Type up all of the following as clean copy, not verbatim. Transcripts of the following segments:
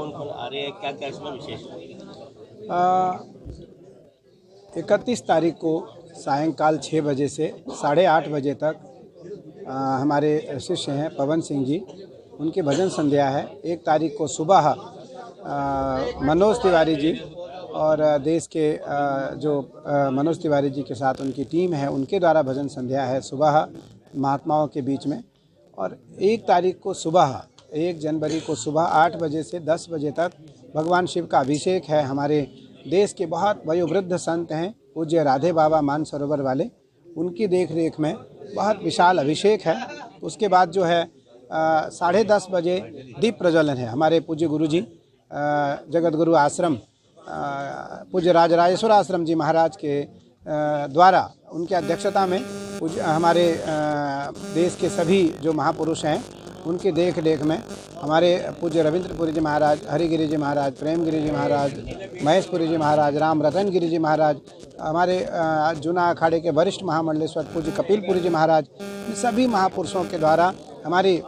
कौन कौन आ रहे हैं, क्या क्या इसमें विशेष? 31 तारीख को सायंकाल 6 बजे से 8:30 बजे तक हमारे शिष्य हैं पवन सिंह जी, उनकी भजन संध्या है। 1 तारीख को सुबह मनोज तिवारी जी और देश के जो मनोज तिवारी जी के साथ उनकी टीम है, उनके द्वारा भजन संध्या है सुबह महात्माओं के बीच में। और 1 तारीख को सुबह 1 जनवरी को सुबह 8 बजे से 10 बजे तक भगवान शिव का अभिषेक है। हमारे देश के बहुत वयोवृद्ध संत हैं, पूज्य राधे बाबा मानसरोवर वाले, उनकी देख रेख में बहुत विशाल अभिषेक है। उसके बाद जो है 10:30 बजे दीप प्रज्वलन है। हमारे पूज्य गुरु जी जगत गुरु आश्रम पूज्य राजराजेश्वर आश्रम जी महाराज के द्वारा उनकी अध्यक्षता में हमारे देश के सभी जो महापुरुष हैं उनकी देख रेख में हमारे पूज्य रविंद्रपुरी जी महाराज, हरिगिरी जी महाराज, प्रेमगिरी जी महाराज, महेशपुरी जी महाराज, राम रतनगिरी जी महाराज, हमारे जूना अखाड़े के वरिष्ठ महामंडलेश्वर पूज्य कपिलपुरी जी महाराज, इन सभी महापुरुषों के द्वारा हमारी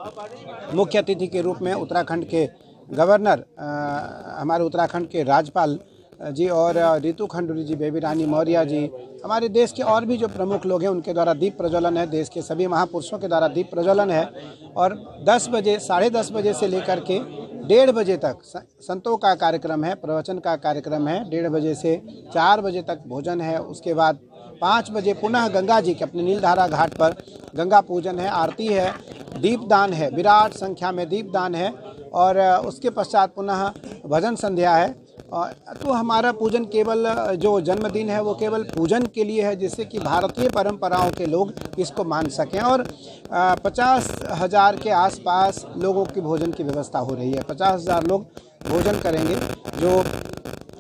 मुख्य अतिथि के रूप में उत्तराखंड के गवर्नर, हमारे उत्तराखंड के राज्यपाल जी और रितु खंडूरी जी, बेबी रानी मौर्य जी, हमारे देश के और भी जो प्रमुख लोग हैं उनके द्वारा दीप प्रज्वलन है। देश के सभी महापुरुषों के द्वारा दीप प्रज्वलन है। और 10 बजे 10:30 बजे से लेकर के 1:30 बजे तक संतों का कार्यक्रम है, प्रवचन का कार्यक्रम है। 1:30 बजे से 4 बजे तक भोजन है। उसके बाद 5 बजे पुनः गंगा जी के अपने नीलधारा घाट पर गंगा पूजन है, आरती है, दीपदान है, विराट संख्या में दीपदान है। और उसके पश्चात पुनः भजन संध्या है। तो हमारा पूजन केवल जो जन्मदिन है वो केवल पूजन के लिए है, जिससे कि भारतीय परंपराओं के लोग इसको मान सकें। और 50,000 के आसपास लोगों की भोजन की व्यवस्था हो रही है। 50,000 लोग भोजन करेंगे। जो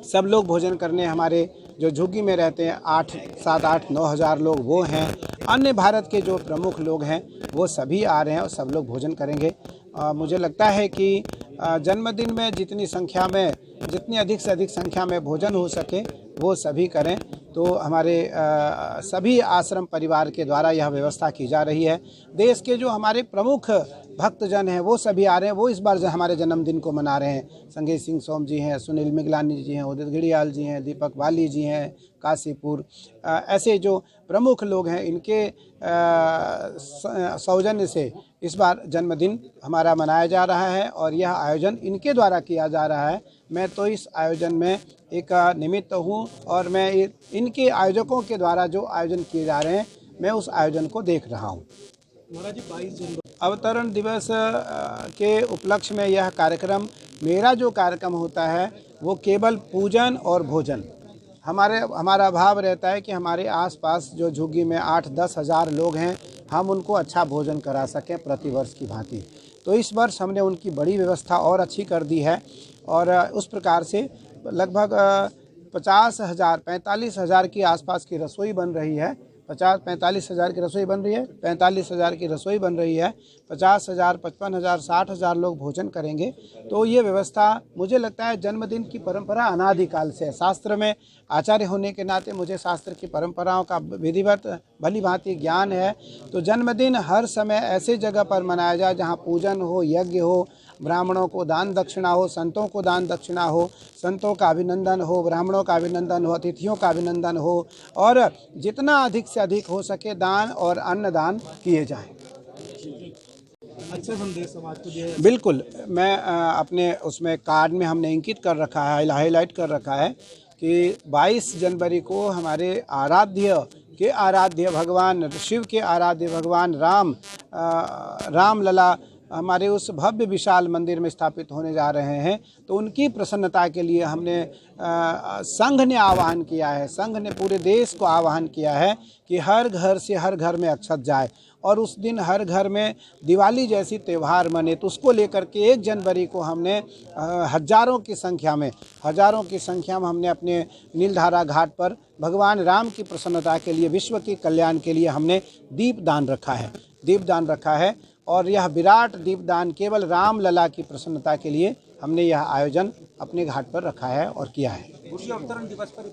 सब लोग भोजन करने हमारे जो झुग्गी में रहते हैं 7, 8, 9 हज़ार लोग वो हैं। अन्य भारत के जो प्रमुख लोग हैं वो सभी आ रहे हैं और सब लोग भोजन करेंगे। मुझे लगता है कि जन्मदिन में जितनी अधिक से अधिक संख्या में भोजन हो सके वो सभी करें। तो हमारे सभी आश्रम परिवार के द्वारा यह व्यवस्था की जा रही है। देश के जो हमारे प्रमुख भक्तजन हैं वो सभी आ रहे हैं, वो इस बार हमारे जन्मदिन को मना रहे हैं। संगीत सिंह सोम जी हैं, सुनील मिगलानी जी हैं, उदित घड़ियाल जी हैं, दीपक वाली जी हैं, काशीपुर, ऐसे जो प्रमुख लोग हैं इनके सौजन्य से इस बार जन्मदिन हमारा मनाया जा रहा है और यह आयोजन इनके द्वारा किया जा रहा है। मैं तो इस आयोजन में एक निमित्त हूँ और मैं इनके आयोजकों के द्वारा जो आयोजन किए जा रहे हैं मैं उस आयोजन को देख रहा हूँ। महाराज जी 22 जनवरी अवतरण दिवस के उपलक्ष्य में यह कार्यक्रम, मेरा जो कार्यक्रम होता है वो केवल पूजन और भोजन। हमारा भाव रहता है कि हमारे आसपास जो झुग्गी में 8-10 हज़ार लोग हैं हम उनको अच्छा भोजन करा सकें प्रतिवर्ष की भांति। तो इस वर्ष हमने उनकी बड़ी व्यवस्था और अच्छी कर दी है और उस प्रकार से लगभग 45,000 की आसपास की रसोई बन रही है। 45,000 की रसोई बन रही है, 45,000 की रसोई बन रही है। 50,000, 55,000, 60,000 लोग भोजन करेंगे। तो ये व्यवस्था मुझे लगता है जन्मदिन की परंपरा अनादिकाल से है। शास्त्र में आचार्य होने के नाते मुझे शास्त्र की परंपराओं का विधिवत भली भांति ज्ञान है। तो जन्मदिन हर समय ऐसे जगह पर मनाया जाए जहाँ पूजन हो, यज्ञ हो, ब्राह्मणों को दान दक्षिणा हो, संतों को दान दक्षिणा हो, संतों का अभिनंदन हो, ब्राह्मणों का अभिनंदन हो, अतिथियों का अभिनंदन हो और जितना अधिक से अधिक हो सके दान और अन्नदान किए जाएं। अच्छा संदेश समाज को दिया। बिल्कुल, मैं अपने उसमें कार्ड में हमने अंकित कर रखा है, हाईलाइट कर रखा है कि 22 जनवरी को हमारे आराध्य भगवान शिव के आराध्य भगवान राम लला हमारे उस भव्य विशाल मंदिर में स्थापित होने जा रहे हैं। तो उनकी प्रसन्नता के लिए हमने संघ ने आह्वान किया है, संघ ने पूरे देश को आह्वान किया है कि हर घर से हर घर में अक्षत जाए और उस दिन हर घर में दिवाली जैसी त्यौहार मने। तो उसको लेकर के 1 जनवरी को हमने हजारों की संख्या में हमने अपने नीलधारा घाट पर भगवान राम की प्रसन्नता के लिए, विश्व के कल्याण के लिए हमने दीपदान रखा है। और यह विराट दीपदान केवल राम लला की प्रसन्नता के लिए हमने यह आयोजन अपने घाट पर रखा है और किया है। उसी अवतरण दिवस पर